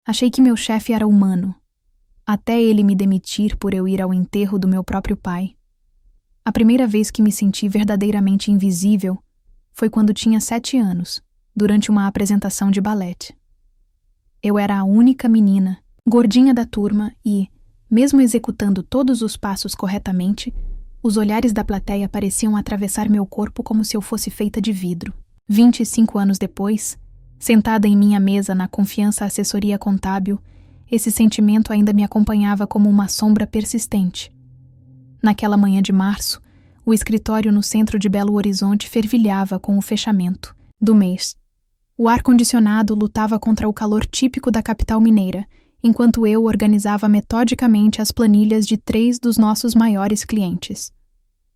Achei que meu chefe era humano, até ele me demitir por eu ir ao enterro do meu próprio pai. A primeira vez que me senti verdadeiramente invisível foi quando tinha 7 anos, durante uma apresentação de balete. Eu era a única menina, gordinha da turma e, mesmo executando todos os passos corretamente, os olhares da plateia pareciam atravessar meu corpo como se eu fosse feita de vidro. 25 anos depois, sentada em minha mesa na Confiança Assessoria Contábil, esse sentimento ainda me acompanhava como uma sombra persistente. Naquela manhã de março, o escritório no centro de Belo Horizonte fervilhava com o fechamento do mês. O ar-condicionado lutava contra o calor típico da capital mineira, enquanto eu organizava metodicamente as planilhas de 3 dos nossos maiores clientes.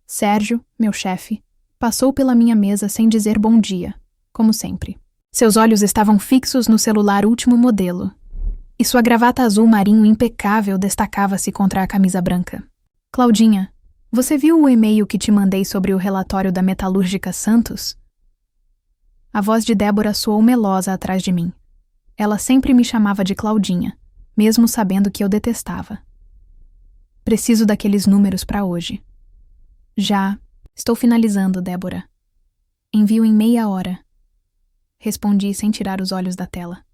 Sérgio, meu chefe, passou pela minha mesa sem dizer bom dia, como sempre. Seus olhos estavam fixos no celular último modelo, e sua gravata azul marinho impecável destacava-se contra a camisa branca. Claudinha, você viu o e-mail que te mandei sobre o relatório da Metalúrgica Santos? A voz de Débora soou melosa atrás de mim. Ela sempre me chamava de Claudinha, mesmo sabendo que eu detestava. Preciso daqueles números para hoje. Já. Estou finalizando, Débora. Envio em meia hora. Respondi sem tirar os olhos da tela.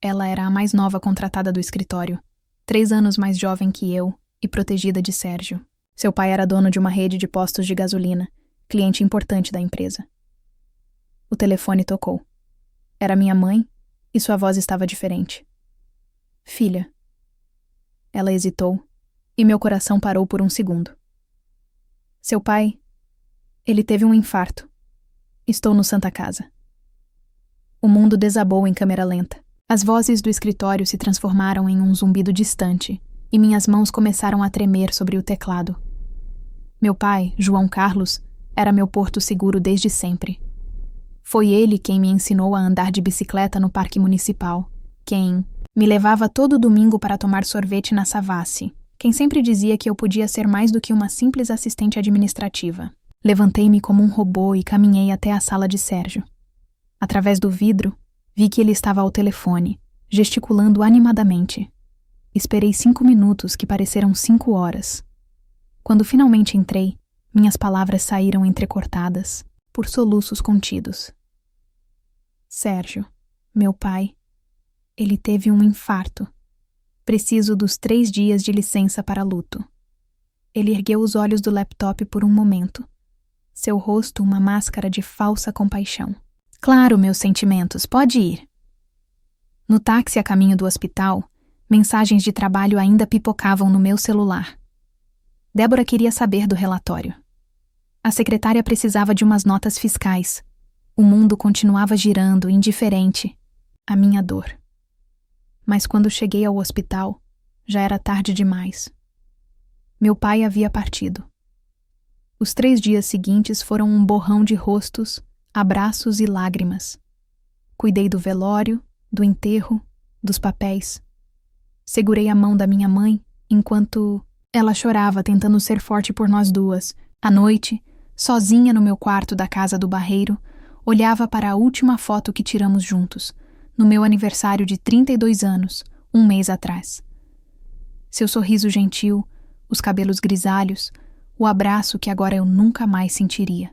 Ela era a mais nova contratada do escritório, 3 anos mais jovem que eu e protegida de Sérgio. Seu pai era dono de uma rede de postos de gasolina, cliente importante da empresa. O telefone tocou. Era minha mãe e sua voz estava diferente. Filha. Ela hesitou e meu coração parou por um segundo. Seu pai, ele teve um infarto. Estou no Santa Casa. O mundo desabou em câmera lenta. As vozes do escritório se transformaram em um zumbido distante e minhas mãos começaram a tremer sobre o teclado. Meu pai, João Carlos, era meu porto seguro desde sempre. Foi ele quem me ensinou a andar de bicicleta no parque municipal, quem me levava todo domingo para tomar sorvete na Savassi, quem sempre dizia que eu podia ser mais do que uma simples assistente administrativa. Levantei-me como um robô e caminhei até a sala de Sérgio. Através do vidro, vi que ele estava ao telefone, gesticulando animadamente. Esperei 5 minutos que pareceram 5 horas. Quando finalmente entrei, minhas palavras saíram entrecortadas, por soluços contidos. Sérgio, meu pai, ele teve um infarto. Preciso dos 3 dias de licença para luto. Ele ergueu os olhos do laptop por um momento. Seu rosto uma máscara de falsa compaixão. Claro, meus sentimentos, pode ir. No táxi a caminho do hospital, mensagens de trabalho ainda pipocavam no meu celular. Débora queria saber do relatório. A secretária precisava de umas notas fiscais. O mundo continuava girando, indiferente, à minha dor. Mas quando cheguei ao hospital, já era tarde demais. Meu pai havia partido. Os 3 dias seguintes foram um borrão de rostos, abraços e lágrimas. Cuidei do velório, do enterro, dos papéis. Segurei a mão da minha mãe enquanto ela chorava tentando ser forte por nós duas. À noite, sozinha no meu quarto da casa do Barreiro, olhava para a última foto que tiramos juntos, no meu aniversário de 32 anos, um mês atrás. Seu sorriso gentil, os cabelos grisalhos, o abraço que agora eu nunca mais sentiria.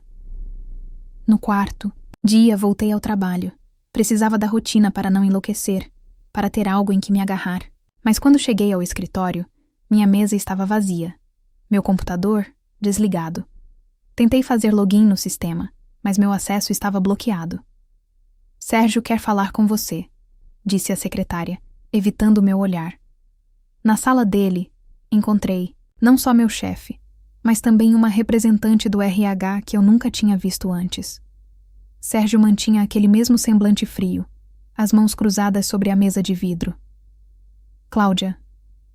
No quarto, dia voltei ao trabalho. Precisava da rotina para não enlouquecer, para ter algo em que me agarrar. Mas quando cheguei ao escritório, minha mesa estava vazia. Meu computador, desligado. Tentei fazer login no sistema, mas meu acesso estava bloqueado. Sérgio quer falar com você, disse a secretária, evitando meu olhar. Na sala dele, encontrei não só meu chefe, mas também uma representante do RH que eu nunca tinha visto antes. Sérgio mantinha aquele mesmo semblante frio, as mãos cruzadas sobre a mesa de vidro. Cláudia,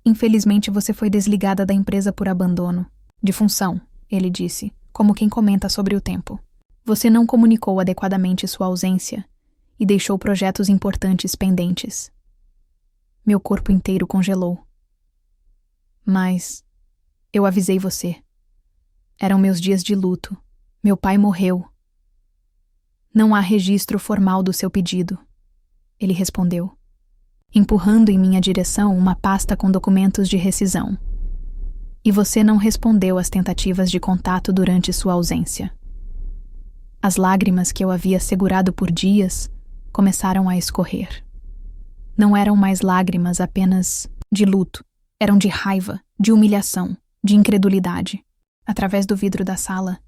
infelizmente você foi desligada da empresa por abandono. De função, ele disse, como quem comenta sobre o tempo. Você não comunicou adequadamente sua ausência e deixou projetos importantes pendentes. Meu corpo inteiro congelou. Mas eu avisei você. Eram meus dias de luto. Meu pai morreu. Não há registro formal do seu pedido, ele respondeu. empurrando em minha direção uma pasta com documentos de rescisão. E você não respondeu às tentativas de contato durante sua ausência. As lágrimas que eu havia segurado por dias começaram a escorrer. Não eram mais lágrimas apenas de luto, eram de raiva, de humilhação, de incredulidade. Através do vidro da sala,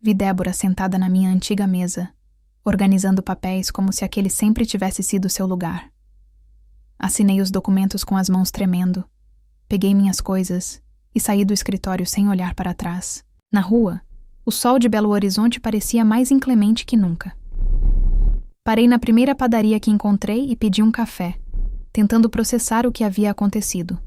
vi Débora sentada na minha antiga mesa, organizando papéis como se aquele sempre tivesse sido seu lugar. Assinei os documentos com as mãos tremendo, peguei minhas coisas e saí do escritório sem olhar para trás. Na rua, o sol de Belo Horizonte parecia mais inclemente que nunca. Parei na primeira padaria que encontrei e pedi um café, tentando processar o que havia acontecido.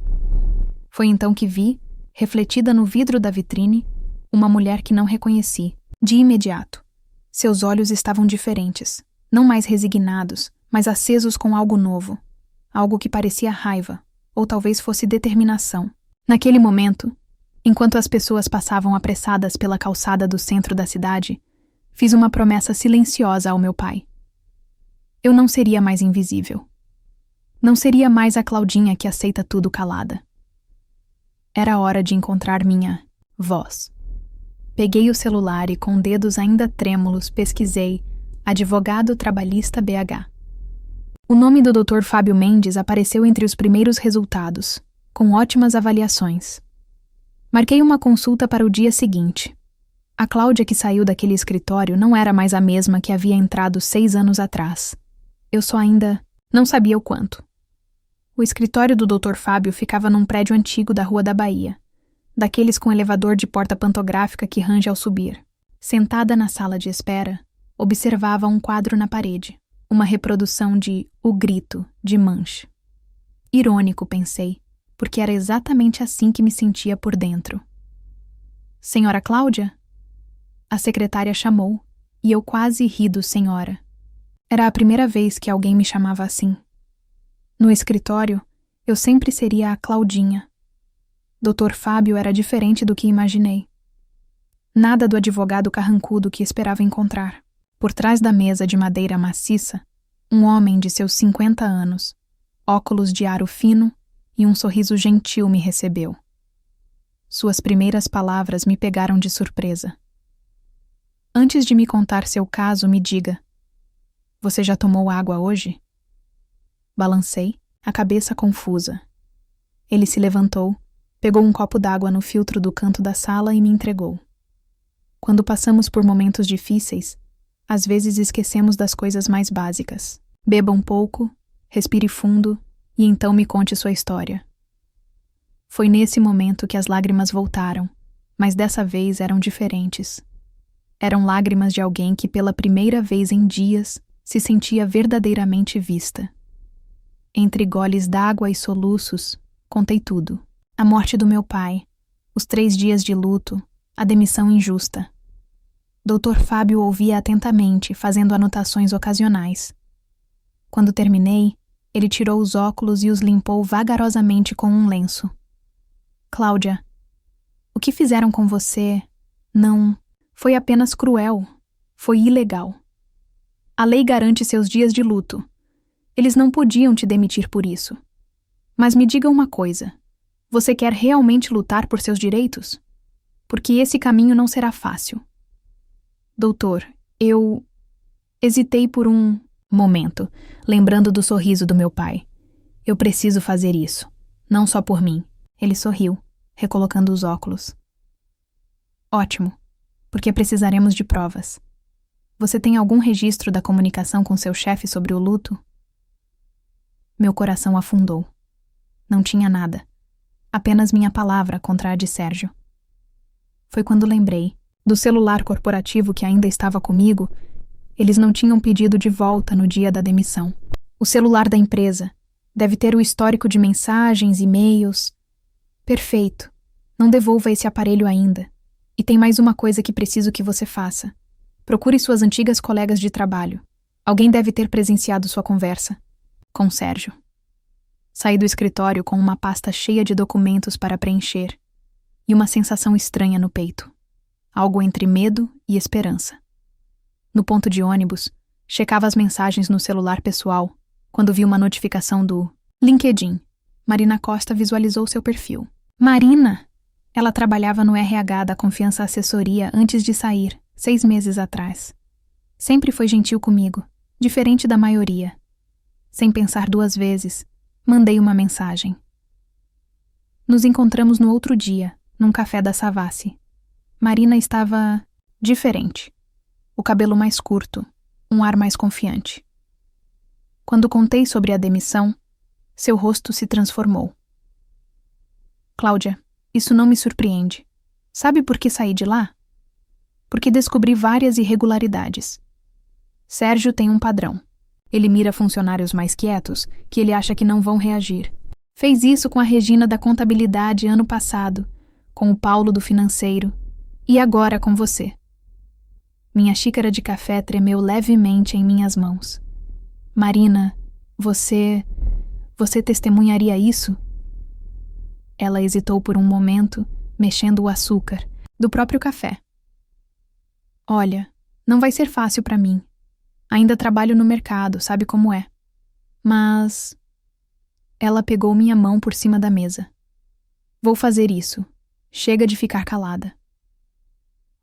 Foi então que vi, refletida no vidro da vitrine, uma mulher que não reconheci, de imediato. Seus olhos estavam diferentes, não mais resignados, mas acesos com algo novo, algo que parecia raiva, ou talvez fosse determinação. Naquele momento, enquanto as pessoas passavam apressadas pela calçada do centro da cidade, fiz uma promessa silenciosa ao meu pai. Eu não seria mais invisível. Não seria mais a Claudinha que aceita tudo calada. Era hora de encontrar minha voz. Peguei o celular e, com dedos ainda trêmulos, pesquisei advogado trabalhista BH. O nome do Dr. Fábio Mendes apareceu entre os primeiros resultados, com ótimas avaliações. Marquei uma consulta para o dia seguinte. A Cláudia que saiu daquele escritório não era mais a mesma que havia entrado 6 anos atrás. Eu só ainda não sabia o quanto. O escritório do Dr. Fábio ficava num prédio antigo da Rua da Bahia, daqueles com elevador de porta pantográfica que range ao subir. Sentada na sala de espera, observava um quadro na parede, uma reprodução de O Grito, de Manche. Irônico, pensei, porque era exatamente assim que me sentia por dentro. Senhora Cláudia? A secretária chamou, e eu quase ri do senhora. Era a primeira vez que alguém me chamava assim. No escritório, eu sempre seria a Claudinha. Dr. Fábio era diferente do que imaginei. Nada do advogado carrancudo que esperava encontrar. Por trás da mesa de madeira maciça, um homem de seus 50 anos, óculos de aro fino e um sorriso gentil me recebeu. Suas primeiras palavras me pegaram de surpresa. Antes de me contar seu caso, me diga: você já tomou água hoje? Balancei, a cabeça confusa. Ele se levantou, pegou um copo d'água no filtro do canto da sala e me entregou. Quando passamos por momentos difíceis, às vezes esquecemos das coisas mais básicas. Beba um pouco, respire fundo e então me conte sua história. Foi nesse momento que as lágrimas voltaram, mas dessa vez eram diferentes. Eram lágrimas de alguém que pela primeira vez em dias se sentia verdadeiramente vista. Entre goles d'água e soluços, contei tudo. A morte do meu pai, os 3 dias de luto, a demissão injusta. Dr. Fábio ouvia atentamente, fazendo anotações ocasionais. Quando terminei, ele tirou os óculos e os limpou vagarosamente com um lenço. Cláudia, o que fizeram com você não foi apenas cruel, foi ilegal. A lei garante seus dias de luto. Eles não podiam te demitir por isso. Mas me diga uma coisa, você quer realmente lutar por seus direitos? Porque esse caminho não será fácil. Doutor, eu hesitei por um momento, lembrando do sorriso do meu pai. Eu preciso fazer isso, não só por mim. Ele sorriu, recolocando os óculos. Ótimo, porque precisaremos de provas. Você tem algum registro da comunicação com seu chefe sobre o luto? Meu coração afundou. Não tinha nada. Apenas minha palavra contra a de Sérgio. Foi quando lembrei do celular corporativo que ainda estava comigo. Eles não tinham pedido de volta no dia da demissão. O celular da empresa deve ter o histórico de mensagens, e-mails. Perfeito. Não devolva esse aparelho ainda. E tem mais uma coisa que preciso que você faça. Procure suas antigas colegas de trabalho. Alguém deve ter presenciado sua conversa com Sérgio. Saí do escritório com uma pasta cheia de documentos para preencher e uma sensação estranha no peito. Algo entre medo e esperança. No ponto de ônibus, checava as mensagens no celular pessoal quando vi uma notificação do LinkedIn. Marina Costa visualizou seu perfil. Marina! Ela trabalhava no RH da Confiança Assessoria antes de sair, 6 meses atrás. Sempre foi gentil comigo, diferente da maioria. Sem pensar 2 vezes, mandei uma mensagem. Nos encontramos no outro dia, num café da Savassi. Marina estava diferente. O cabelo mais curto, um ar mais confiante. Quando contei sobre a demissão, seu rosto se transformou. Cláudia, isso não me surpreende. Sabe por que saí de lá? Porque descobri várias irregularidades. Sérgio tem um padrão. Ele mira funcionários mais quietos, que ele acha que não vão reagir. Fez isso com a Regina da contabilidade ano passado, com o Paulo do financeiro e agora com você. Minha xícara de café tremeu levemente em minhas mãos. Marina, você testemunharia isso? Ela hesitou por um momento, mexendo o açúcar, do próprio café. Olha, não vai ser fácil para mim. Ainda trabalho no mercado, sabe como é. Mas... Ela pegou minha mão por cima da mesa. Vou fazer isso. Chega de ficar calada.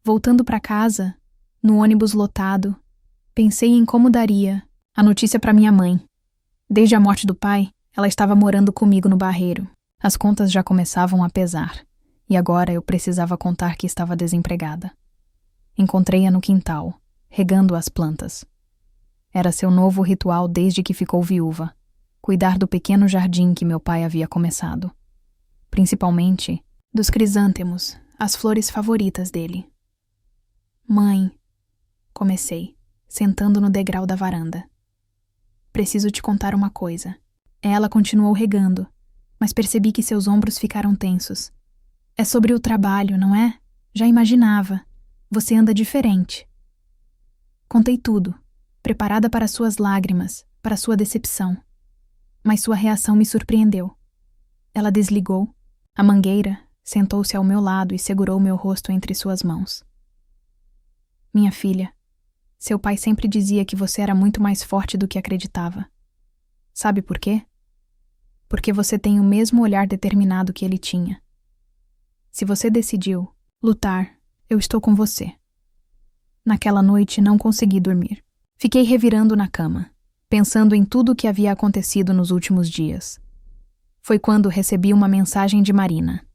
Voltando para casa, no ônibus lotado, pensei em como daria a notícia para minha mãe. Desde a morte do pai, ela estava morando comigo no Barreiro. As contas já começavam a pesar, e agora eu precisava contar que estava desempregada. Encontrei-a no quintal, regando as plantas. Era seu novo ritual desde que ficou viúva, cuidar do pequeno jardim que meu pai havia começado. Principalmente dos crisântemos, as flores favoritas dele. Mãe, comecei, sentando no degrau da varanda. Preciso te contar uma coisa. Ela continuou regando, mas percebi que seus ombros ficaram tensos. É sobre o trabalho, não é? Já imaginava. Você anda diferente. Contei tudo, preparada para suas lágrimas, para sua decepção. Mas sua reação me surpreendeu. Ela desligou a mangueira, sentou-se ao meu lado e segurou meu rosto entre suas mãos. Minha filha, seu pai sempre dizia que você era muito mais forte do que acreditava. Sabe por quê? Porque você tem o mesmo olhar determinado que ele tinha. Se você decidiu lutar, eu estou com você. Naquela noite não consegui dormir. Fiquei revirando na cama, pensando em tudo o que havia acontecido nos últimos dias. Foi quando recebi uma mensagem de Marina.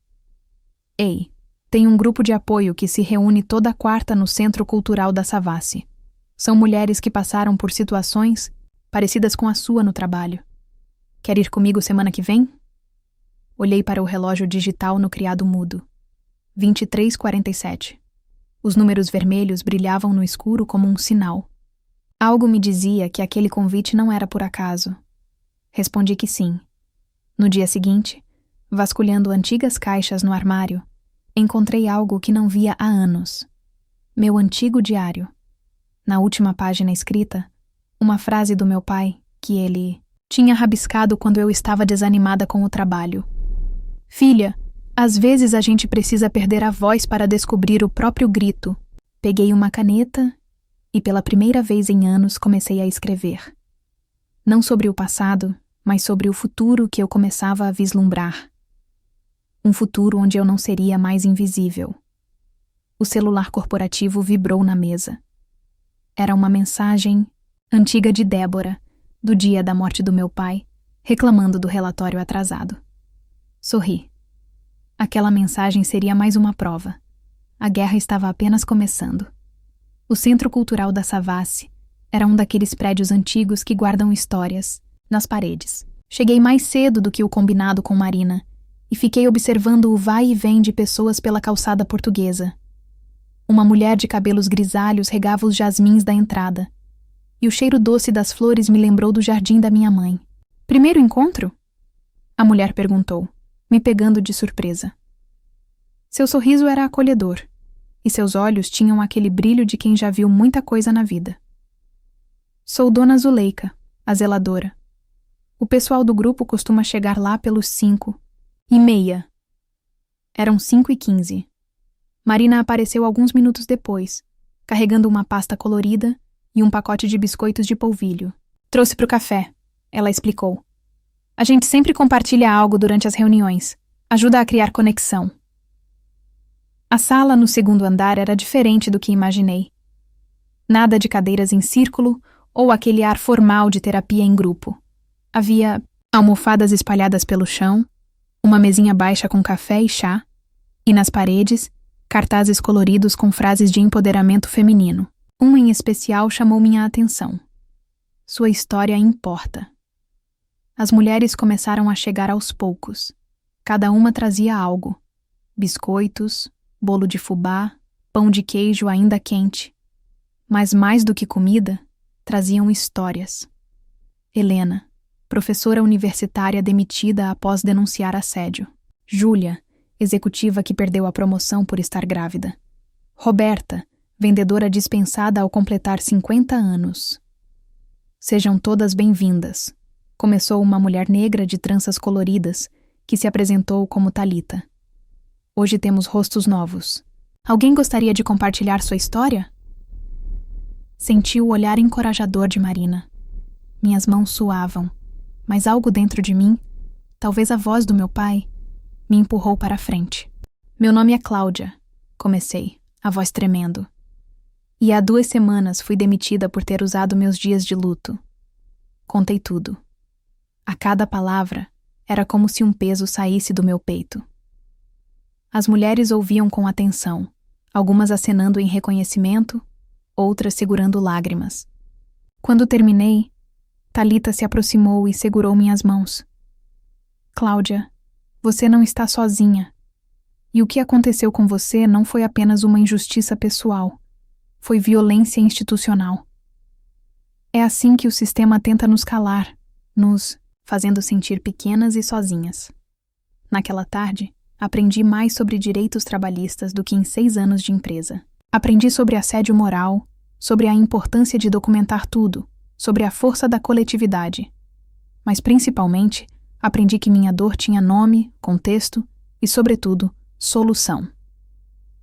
Ei, tem um grupo de apoio que se reúne toda quarta no Centro Cultural da Savassi. São mulheres que passaram por situações parecidas com a sua no trabalho. Quer ir comigo semana que vem? Olhei para o relógio digital no criado mudo. 23h47. Os números vermelhos brilhavam no escuro como um sinal. Algo me dizia que aquele convite não era por acaso. Respondi que sim. No dia seguinte, vasculhando antigas caixas no armário, encontrei algo que não via há anos. Meu antigo diário. Na última página escrita, uma frase do meu pai que ele tinha rabiscado quando eu estava desanimada com o trabalho. Filha, às vezes a gente precisa perder a voz para descobrir o próprio grito. Peguei uma caneta e pela primeira vez em anos comecei a escrever. Não sobre o passado, mas sobre o futuro que eu começava a vislumbrar. Um futuro onde eu não seria mais invisível. O celular corporativo vibrou na mesa. Era uma mensagem antiga de Débora, do dia da morte do meu pai, reclamando do relatório atrasado. Sorri. Aquela mensagem seria mais uma prova. A guerra estava apenas começando. O Centro Cultural da Savassi era um daqueles prédios antigos que guardam histórias, nas paredes. Cheguei mais cedo do que o combinado com Marina e fiquei observando o vai e vem de pessoas pela calçada portuguesa. Uma mulher de cabelos grisalhos regava os jasmins da entrada, e o cheiro doce das flores me lembrou do jardim da minha mãe. Primeiro encontro? A mulher perguntou, me pegando de surpresa. Seu sorriso era acolhedor, e seus olhos tinham aquele brilho de quem já viu muita coisa na vida. Sou Dona Zuleika, a zeladora. O pessoal do grupo costuma chegar lá pelos 5h30. Eram 5h15. Marina apareceu alguns minutos depois, carregando uma pasta colorida e um pacote de biscoitos de polvilho. Trouxe pro café, ela explicou. A gente sempre compartilha algo durante as reuniões. Ajuda a criar conexão. A sala no segundo andar era diferente do que imaginei. Nada de cadeiras em círculo ou aquele ar formal de terapia em grupo. Havia almofadas espalhadas pelo chão, uma mesinha baixa com café e chá, e nas paredes, cartazes coloridos com frases de empoderamento feminino. Um em especial chamou minha atenção. Sua história importa. As mulheres começaram a chegar aos poucos. Cada uma trazia algo. Biscoitos, bolo de fubá, pão de queijo ainda quente. Mas mais do que comida, traziam histórias. Helena, professora universitária demitida após denunciar assédio. Júlia, executiva que perdeu a promoção por estar grávida. Roberta, vendedora dispensada ao completar 50 anos. Sejam todas bem-vindas. Começou uma mulher negra de tranças coloridas, que se apresentou como Thalita. Hoje temos rostos novos. Alguém gostaria de compartilhar sua história? Senti o olhar encorajador de Marina. Minhas mãos suavam, mas algo dentro de mim, talvez a voz do meu pai, me empurrou para a frente. Meu nome é Cláudia, comecei, a voz tremendo. E há 2 semanas fui demitida por ter usado meus dias de luto. Contei tudo. A cada palavra, era como se um peso saísse do meu peito. As mulheres ouviam com atenção, algumas acenando em reconhecimento, outras segurando lágrimas. Quando terminei, Thalita se aproximou e segurou minhas mãos. Cláudia, você não está sozinha. E o que aconteceu com você não foi apenas uma injustiça pessoal. Foi violência institucional. É assim que o sistema tenta nos calar, nos fazendo sentir pequenas e sozinhas. Naquela tarde, aprendi mais sobre direitos trabalhistas do que em 6 anos de empresa. Aprendi sobre assédio moral, sobre a importância de documentar tudo, sobre a força da coletividade. Mas, principalmente, aprendi que minha dor tinha nome, contexto e, sobretudo, solução.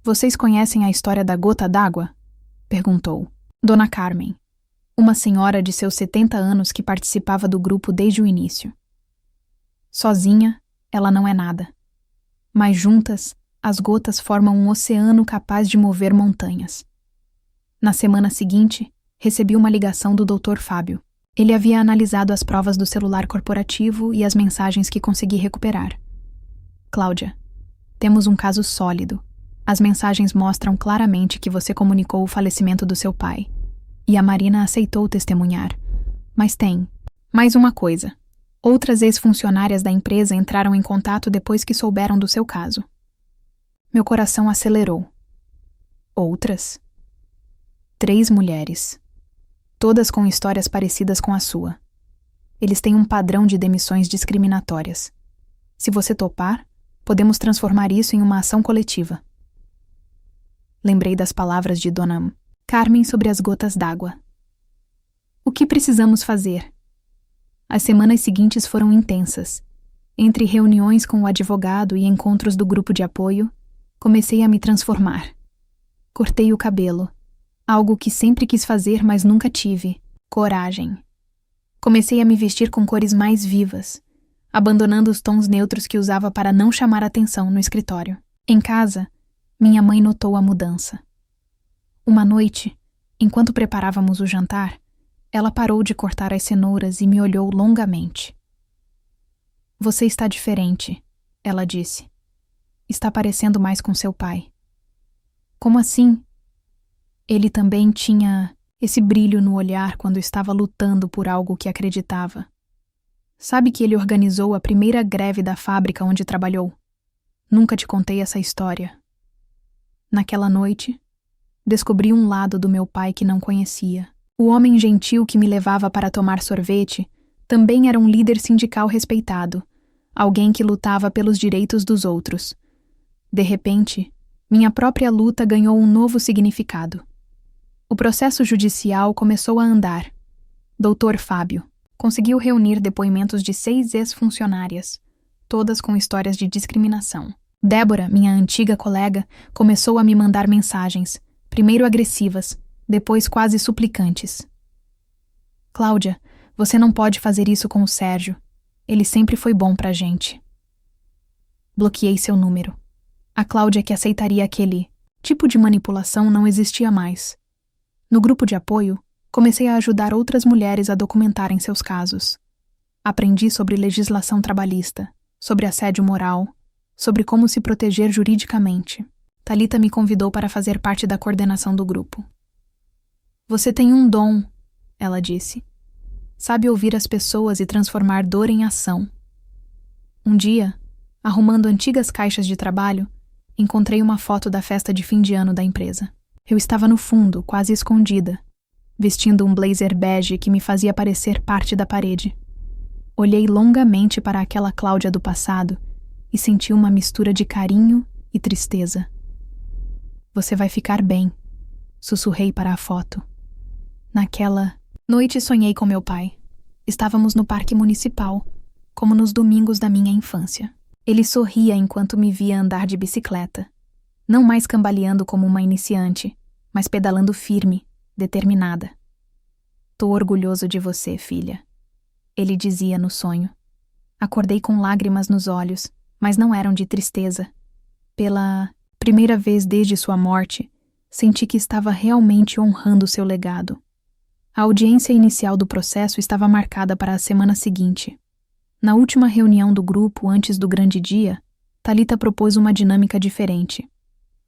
Vocês conhecem a história da gota d'água? Perguntou. Dona Carmen, uma senhora de seus 70 anos que participava do grupo desde o início. Sozinha, ela não é nada. Mas juntas, as gotas formam um oceano capaz de mover montanhas. Na semana seguinte, recebi uma ligação do Dr. Fábio. Ele havia analisado as provas do celular corporativo e as mensagens que consegui recuperar. Cláudia, temos um caso sólido. As mensagens mostram claramente que você comunicou o falecimento do seu pai. E a Marina aceitou testemunhar. Mas tem mais uma coisa. Outras ex-funcionárias da empresa entraram em contato depois que souberam do seu caso. Meu coração acelerou. Outras? 3 mulheres. Todas com histórias parecidas com a sua. Eles têm um padrão de demissões discriminatórias. Se você topar, podemos transformar isso em uma ação coletiva. Lembrei das palavras de Dona Carmen sobre as gotas d'água. O que precisamos fazer? As semanas seguintes foram intensas. Entre reuniões com o advogado e encontros do grupo de apoio, comecei a me transformar. Cortei o cabelo, algo que sempre quis fazer, mas nunca tive: coragem. Comecei a me vestir com cores mais vivas, abandonando os tons neutros que usava para não chamar atenção no escritório. Em casa, minha mãe notou a mudança. Uma noite, enquanto preparávamos o jantar, ela parou de cortar as cenouras e me olhou longamente. Você está diferente, ela disse. Está parecendo mais com seu pai. Como assim? Ele também tinha esse brilho no olhar quando estava lutando por algo que acreditava. Sabe que ele organizou a primeira greve da fábrica onde trabalhou? Nunca te contei essa história. Naquela noite, descobri um lado do meu pai que não conhecia. O homem gentil que me levava para tomar sorvete também era um líder sindical respeitado, alguém que lutava pelos direitos dos outros. De repente, minha própria luta ganhou um novo significado. O processo judicial começou a andar. Dr. Fábio conseguiu reunir depoimentos de 6 ex-funcionárias, todas com histórias de discriminação. Débora, minha antiga colega, começou a me mandar mensagens, primeiro agressivas, depois quase suplicantes. Cláudia, você não pode fazer isso com o Sérgio. Ele sempre foi bom pra gente. Bloqueei seu número. A Cláudia que aceitaria aquele tipo de manipulação não existia mais. No grupo de apoio, comecei a ajudar outras mulheres a documentarem seus casos. Aprendi sobre legislação trabalhista, sobre assédio moral, sobre como se proteger juridicamente. Thalita me convidou para fazer parte da coordenação do grupo. Você tem um dom, ela disse. Sabe ouvir as pessoas e transformar dor em ação. Um dia, arrumando antigas caixas de trabalho, encontrei uma foto da festa de fim de ano da empresa. Eu estava no fundo, quase escondida, vestindo um blazer bege que me fazia parecer parte da parede. Olhei longamente para aquela Cláudia do passado e senti uma mistura de carinho e tristeza. Você vai ficar bem, sussurrei para a foto. Naquela noite sonhei com meu pai. Estávamos no parque municipal, como nos domingos da minha infância. Ele sorria enquanto me via andar de bicicleta, não mais cambaleando como uma iniciante, mas pedalando firme, determinada. Tô orgulhoso de você, filha, ele dizia no sonho. Acordei com lágrimas nos olhos, mas não eram de tristeza. Pela primeira vez desde sua morte, senti que estava realmente honrando seu legado. A audiência inicial do processo estava marcada para a semana seguinte. Na última reunião do grupo antes do grande dia, Thalita propôs uma dinâmica diferente.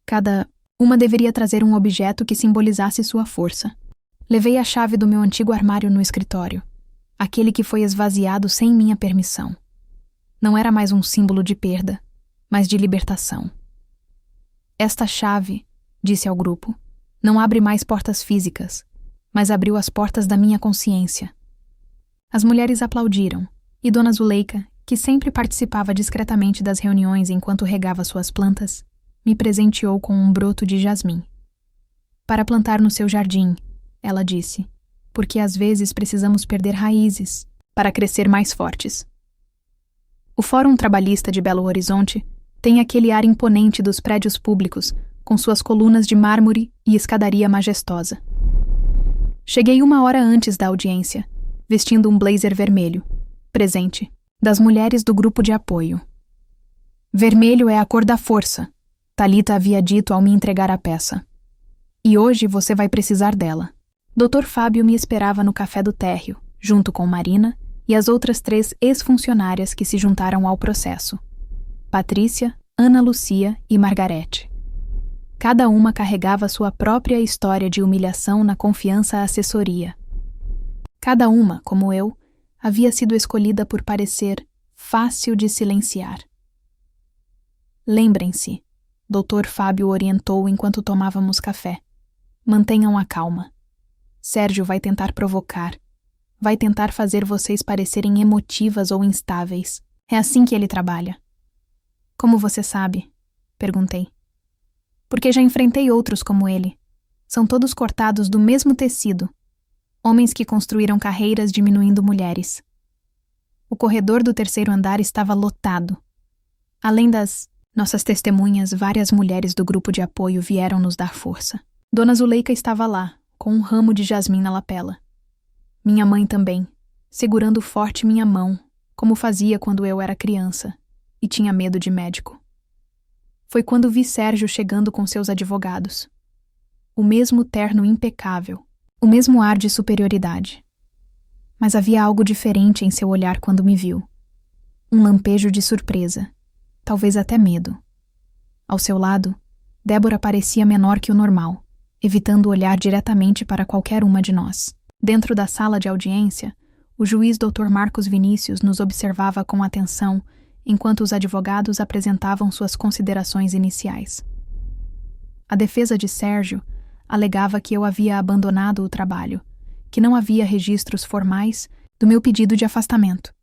Cada uma deveria trazer um objeto que simbolizasse sua força. Levei a chave do meu antigo armário no escritório, aquele que foi esvaziado sem minha permissão. Não era mais um símbolo de perda, mas de libertação. Esta chave, disse ao grupo, não abre mais portas físicas, mas abriu as portas da minha consciência. As mulheres aplaudiram, e Dona Zuleika, que sempre participava discretamente das reuniões enquanto regava suas plantas, me presenteou com um broto de jasmim. Para plantar no seu jardim, ela disse, porque às vezes precisamos perder raízes para crescer mais fortes. O Fórum Trabalhista de Belo Horizonte tem aquele ar imponente dos prédios públicos, com suas colunas de mármore e escadaria majestosa. Cheguei 1 hora antes da audiência, vestindo um blazer vermelho, presente, das mulheres do grupo de apoio. Vermelho é a cor da força, Thalita havia dito ao me entregar a peça. E hoje você vai precisar dela. Dr. Fábio me esperava no café do térreo, junto com Marina e as outras 3 ex-funcionárias que se juntaram ao processo. Patrícia, Ana Lucia e Margarete. Cada uma carregava sua própria história de humilhação na confiança à assessoria. Cada uma, como eu, havia sido escolhida por parecer fácil de silenciar. Lembrem-se, Dr. Fábio orientou enquanto tomávamos café. Mantenham a calma. Sérgio vai tentar provocar. Vai tentar fazer vocês parecerem emotivas ou instáveis. É assim que ele trabalha. Como você sabe? Perguntei. Porque já enfrentei outros como ele. São todos cortados do mesmo tecido. Homens que construíram carreiras diminuindo mulheres. O corredor do 3º andar estava lotado. Além das nossas testemunhas, várias mulheres do grupo de apoio vieram nos dar força. Dona Zuleika estava lá, com um ramo de jasmim na lapela. Minha mãe também, segurando forte minha mão, como fazia quando eu era criança, e tinha medo de médico. Foi quando vi Sérgio chegando com seus advogados. O mesmo terno impecável, o mesmo ar de superioridade. Mas havia algo diferente em seu olhar quando me viu. Um lampejo de surpresa, talvez até medo. Ao seu lado, Débora parecia menor que o normal, evitando olhar diretamente para qualquer uma de nós. Dentro da sala de audiência, o juiz Dr. Marcos Vinícius nos observava com atenção enquanto os advogados apresentavam suas considerações iniciais. A defesa de Sérgio alegava que eu havia abandonado o trabalho, que não havia registros formais do meu pedido de afastamento.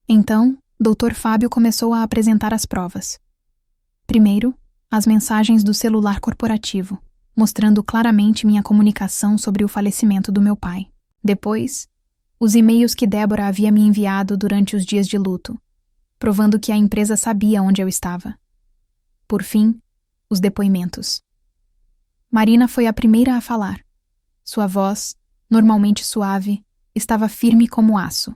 Então, Dr. Fábio começou a apresentar as provas. Primeiro, as mensagens do celular corporativo, mostrando claramente minha comunicação sobre o falecimento do meu pai. Depois, os e-mails que Débora havia me enviado durante os dias de luto, provando que a empresa sabia onde eu estava. Por fim, os depoimentos. Marina foi a primeira a falar. Sua voz, normalmente suave, estava firme como aço.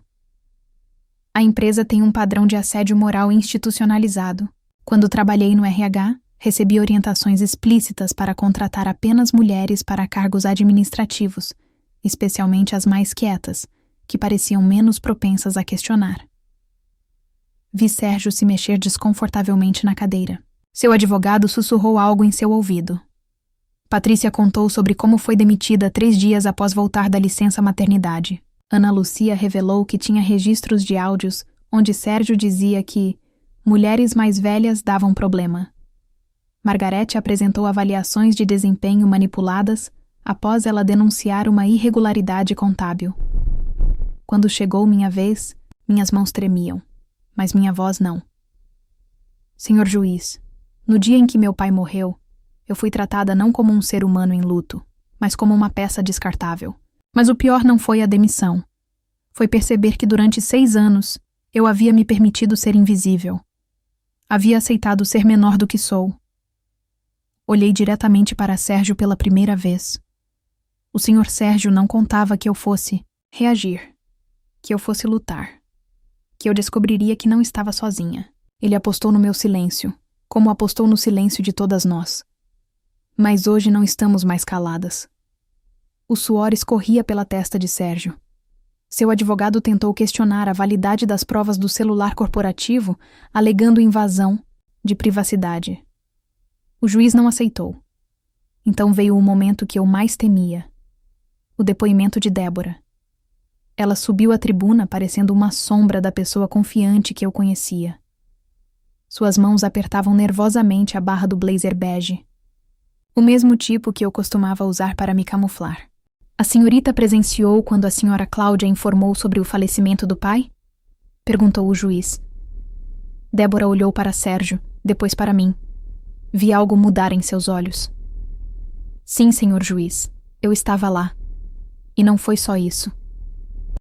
A empresa tem um padrão de assédio moral institucionalizado. Quando trabalhei no RH, recebi orientações explícitas para contratar apenas mulheres para cargos administrativos, especialmente as mais quietas, que pareciam menos propensas a questionar. Vi Sérgio se mexer desconfortavelmente na cadeira. Seu advogado sussurrou algo em seu ouvido. Patrícia contou sobre como foi demitida 3 dias após voltar da licença maternidade. Ana Lucia revelou que tinha registros de áudios onde Sérgio dizia que mulheres mais velhas davam problema. Margarete apresentou avaliações de desempenho manipuladas após ela denunciar uma irregularidade contábil. Quando chegou minha vez, minhas mãos tremiam, mas minha voz não. Senhor juiz, no dia em que meu pai morreu, eu fui tratada não como um ser humano em luto, mas como uma peça descartável. Mas o pior não foi a demissão. Foi perceber que durante 6 anos eu havia me permitido ser invisível. Havia aceitado ser menor do que sou. Olhei diretamente para Sérgio pela primeira vez. O senhor Sérgio não contava que eu fosse reagir, que eu fosse lutar, que eu descobriria que não estava sozinha. Ele apostou no meu silêncio, como apostou no silêncio de todas nós. Mas hoje não estamos mais caladas. O suor escorria pela testa de Sérgio. Seu advogado tentou questionar a validade das provas do celular corporativo, alegando invasão de privacidade. O juiz não aceitou. Então veio o momento que eu mais temia. O depoimento de Débora. Ela subiu à tribuna parecendo uma sombra da pessoa confiante que eu conhecia. Suas mãos apertavam nervosamente a barra do blazer bege. O mesmo tipo que eu costumava usar para me camuflar. A senhorita presenciou quando a senhora Cláudia informou sobre o falecimento do pai? Perguntou o juiz. Débora olhou para Sérgio, depois para mim. Vi algo mudar em seus olhos. Sim, senhor juiz, eu estava lá. E não foi só isso.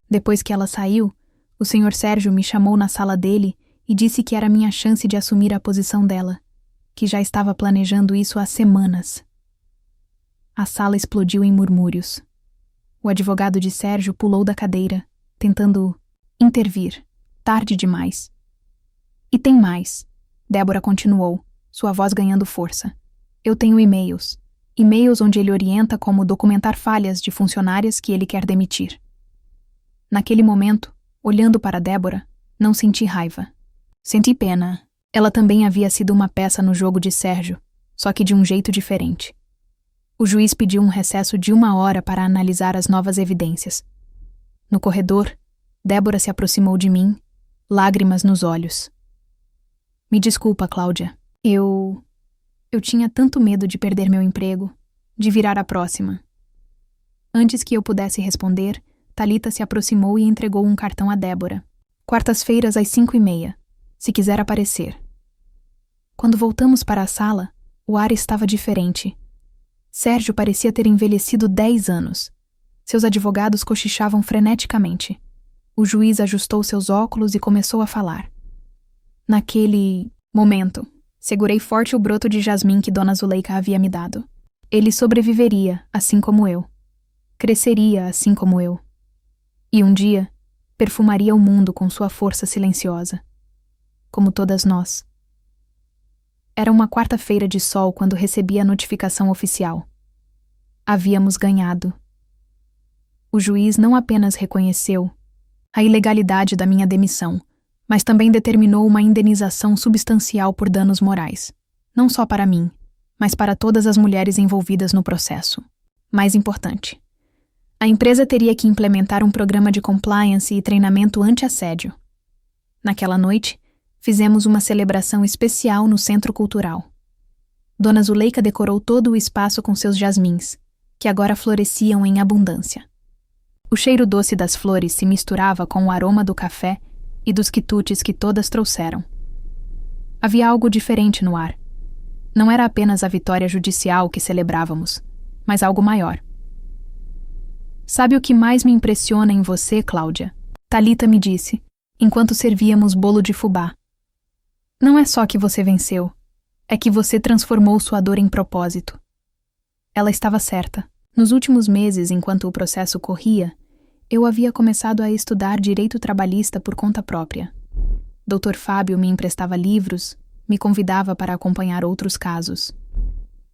Depois que ela saiu, o senhor Sérgio me chamou na sala dele e disse que era minha chance de assumir a posição dela, que já estava planejando isso há semanas. A sala explodiu em murmúrios. O advogado de Sérgio pulou da cadeira, tentando intervir, tarde demais. E tem mais, Débora continuou, sua voz ganhando força. Eu tenho e-mails onde ele orienta como documentar falhas de funcionárias que ele quer demitir. Naquele momento, olhando para Débora, não senti raiva. Senti pena. Ela também havia sido uma peça no jogo de Sérgio, só que de um jeito diferente. O juiz pediu um recesso de 1 hora para analisar as novas evidências. No corredor, Débora se aproximou de mim, lágrimas nos olhos. Me desculpa, Cláudia. Eu tinha tanto medo de perder meu emprego, de virar a próxima. Antes que eu pudesse responder, Thalita se aproximou e entregou um cartão a Débora. Quartas-feiras às 5h30, se quiser aparecer. Quando voltamos para a sala, o ar estava diferente. Sérgio parecia ter envelhecido 10 anos. Seus advogados cochichavam freneticamente. O juiz ajustou seus óculos e começou a falar. Naquele momento, segurei forte o broto de jasmim que Dona Zuleika havia me dado. Ele sobreviveria, assim como eu. Cresceria, assim como eu. E um dia, perfumaria o mundo com sua força silenciosa. Como todas nós. Era uma quarta-feira de sol quando recebi a notificação oficial. Havíamos ganhado. O juiz não apenas reconheceu a ilegalidade da minha demissão, mas também determinou uma indenização substancial por danos morais, não só para mim, mas para todas as mulheres envolvidas no processo. Mais importante, a empresa teria que implementar um programa de compliance e treinamento anti-assédio. Naquela noite, fizemos uma celebração especial no Centro Cultural. Dona Zuleika decorou todo o espaço com seus jasmins, que agora floresciam em abundância. O cheiro doce das flores se misturava com o aroma do café e dos quitutes que todas trouxeram. Havia algo diferente no ar. Não era apenas a vitória judicial que celebrávamos, mas algo maior. Sabe o que mais me impressiona em você, Cláudia? Thalita me disse, enquanto servíamos bolo de fubá. Não é só que você venceu, é que você transformou sua dor em propósito. Ela estava certa. Nos últimos meses, enquanto o processo corria, Eu havia começado a estudar direito trabalhista por conta própria. Dr. Fábio me emprestava livros, me convidava para acompanhar outros casos.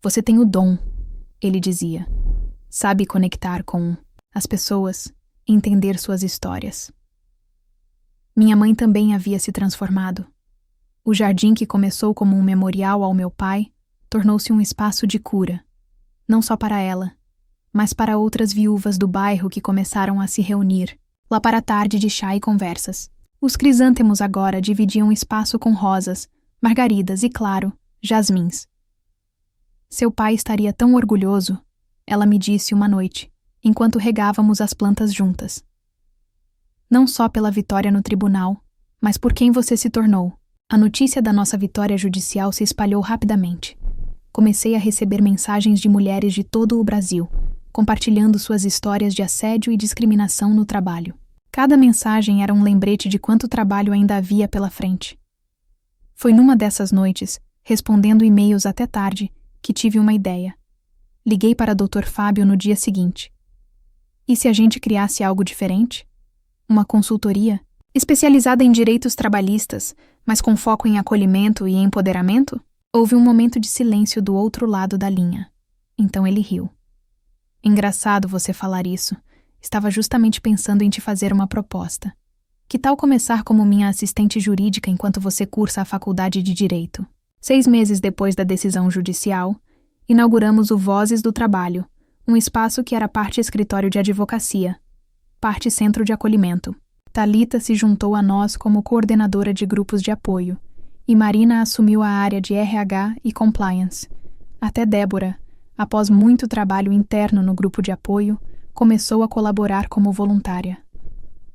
Você tem o dom, ele dizia. Sabe conectar com as pessoas, entender suas histórias. Minha mãe também havia se transformado. O jardim que começou como um memorial ao meu pai tornou-se um espaço de cura, não só para ela, mas para outras viúvas do bairro que começaram a se reunir, lá para a tarde de chá e conversas. Os crisântemos agora dividiam espaço com rosas, margaridas e, claro, jasmins. Seu pai estaria tão orgulhoso, ela me disse uma noite, enquanto regávamos as plantas juntas. Não só pela vitória no tribunal, mas por quem você se tornou. A notícia da nossa vitória judicial se espalhou rapidamente. Comecei a receber mensagens de mulheres de todo o Brasil, compartilhando suas histórias de assédio e discriminação no trabalho. Cada mensagem era um lembrete de quanto trabalho ainda havia pela frente. Foi numa dessas noites, respondendo e-mails até tarde, que tive uma ideia. Liguei para Dr. Fábio no dia seguinte. E se a gente criasse algo diferente? Uma consultoria, especializada em direitos trabalhistas, mas com foco em acolhimento e empoderamento? Houve um momento de silêncio do outro lado da linha. Então ele riu. Engraçado você falar isso. Estava justamente pensando em te fazer uma proposta. Que tal começar como minha assistente jurídica enquanto você cursa a faculdade de Direito? 6 meses depois da decisão judicial, inauguramos o Vozes do Trabalho, um espaço que era parte escritório de advocacia, parte centro de acolhimento. Thalita se juntou a nós como coordenadora de grupos de apoio, e Marina assumiu a área de RH e Compliance. Até Débora, após muito trabalho interno no grupo de apoio, começou a colaborar como voluntária.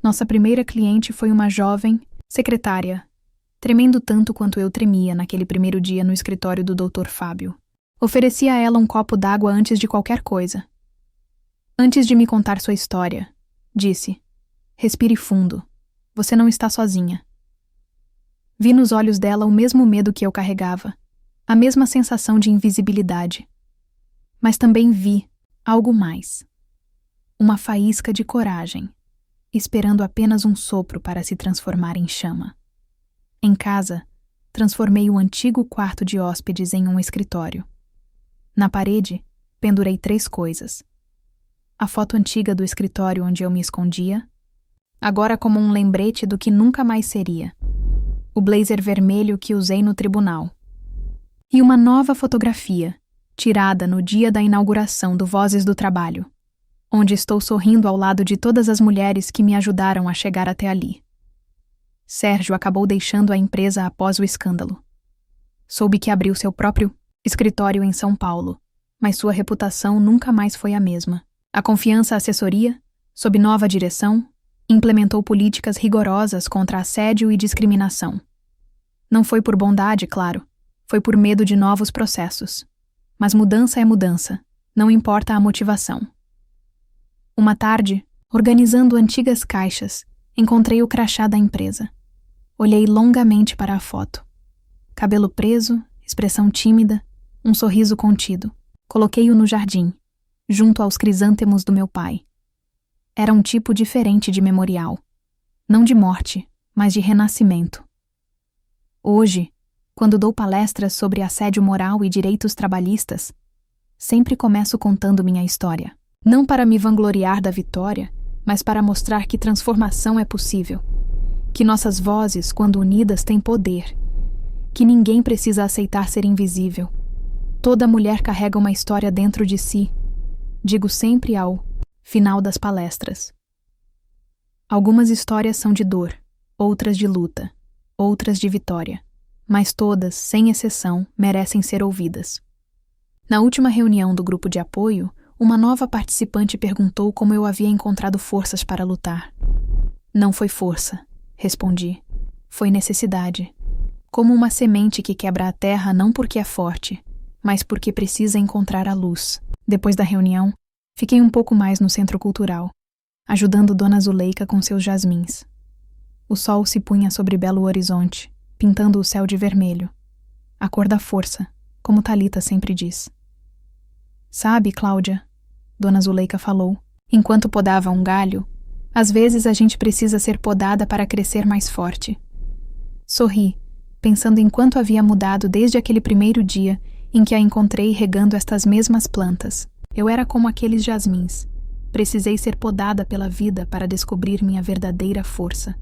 Nossa primeira cliente foi uma jovem secretária, tremendo tanto quanto eu tremia naquele primeiro dia no escritório do Dr. Fábio. Ofereci a ela um copo d'água antes de qualquer coisa. Antes de me contar sua história, disse: respire fundo. Você não está sozinha. Vi nos olhos dela o mesmo medo que eu carregava, a mesma sensação de invisibilidade. Mas também vi algo mais. Uma faísca de coragem, esperando apenas um sopro para se transformar em chama. Em casa, transformei o antigo quarto de hóspedes em um escritório. Na parede, pendurei 3 coisas. A foto antiga do escritório onde eu me escondia, agora como um lembrete do que nunca mais seria. O blazer vermelho que usei no tribunal. E uma nova fotografia, tirada no dia da inauguração do Vozes do Trabalho, onde estou sorrindo ao lado de todas as mulheres que me ajudaram a chegar até ali. Sérgio acabou deixando a empresa após o escândalo. Soube que abriu seu próprio escritório em São Paulo, mas sua reputação nunca mais foi a mesma. A Confiança Assessoria, sob nova direção, implementou políticas rigorosas contra assédio e discriminação. Não foi por bondade, claro, foi por medo de novos processos. Mas mudança é mudança, não importa a motivação. Uma tarde, organizando antigas caixas, encontrei o crachá da empresa. Olhei longamente para a foto. Cabelo preso, expressão tímida, um sorriso contido. Coloquei-o no jardim, junto aos crisântemos do meu pai. Era um tipo diferente de memorial. Não de morte, mas de renascimento. Hoje, quando dou palestras sobre assédio moral e direitos trabalhistas, sempre começo contando minha história. Não para me vangloriar da vitória, mas para mostrar que transformação é possível. Que nossas vozes, quando unidas, têm poder. Que ninguém precisa aceitar ser invisível. Toda mulher carrega uma história dentro de si. Digo sempre ao final das palestras. Algumas histórias são de dor, outras de luta, outras de vitória, mas todas, sem exceção, merecem ser ouvidas. Na última reunião do grupo de apoio, uma nova participante perguntou como eu havia encontrado forças para lutar. Não foi força, respondi. Foi necessidade. Como uma semente que quebra a terra não porque é forte, mas porque precisa encontrar a luz. Depois da reunião, fiquei um pouco mais no centro cultural, ajudando Dona Zuleika com seus jasmins. O sol se punha sobre belo horizonte, pintando o céu de vermelho. A cor da força, como Thalita sempre diz. Sabe, Cláudia, Dona Zuleika falou, enquanto podava um galho, Às vezes a gente precisa ser podada para crescer mais forte. Sorri, pensando em quanto havia mudado desde aquele primeiro dia em que a encontrei regando estas mesmas plantas. Eu era como aqueles jasmins. Precisei ser podada pela vida para descobrir minha verdadeira força.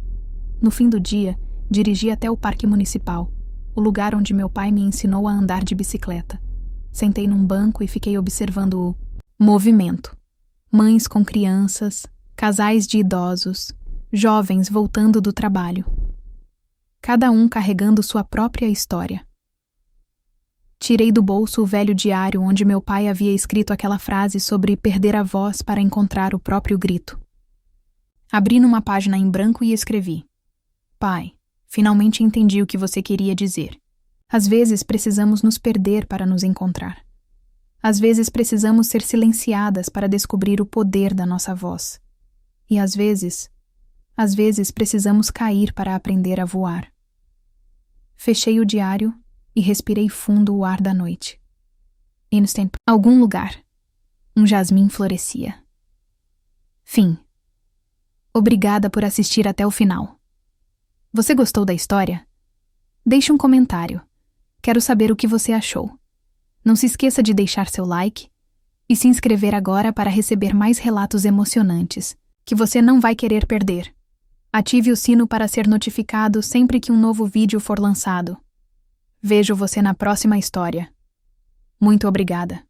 No fim do dia, dirigi até o Parque Municipal, o lugar onde meu pai me ensinou a andar de bicicleta. Sentei num banco e fiquei observando o movimento. Mães com crianças, casais de idosos, jovens voltando do trabalho. Cada um carregando sua própria história. Tirei do bolso o velho diário onde meu pai havia escrito aquela frase sobre perder a voz para encontrar o próprio grito. Abri numa página em branco e escrevi: Pai, finalmente entendi o que você queria dizer. Às vezes precisamos nos perder para nos encontrar. Às vezes precisamos ser silenciadas para descobrir o poder da nossa voz. E às vezes precisamos cair para aprender a voar. Fechei o diário e respirei fundo o ar da noite. Em algum lugar, um jasmim florescia. Fim. Obrigada por assistir até o final. Você gostou da história? Deixe um comentário. Quero saber o que você achou. Não se esqueça de deixar seu like e se inscrever agora para receber mais relatos emocionantes que você não vai querer perder. Ative o sino para ser notificado sempre que um novo vídeo for lançado. Vejo você na próxima história. Muito obrigada.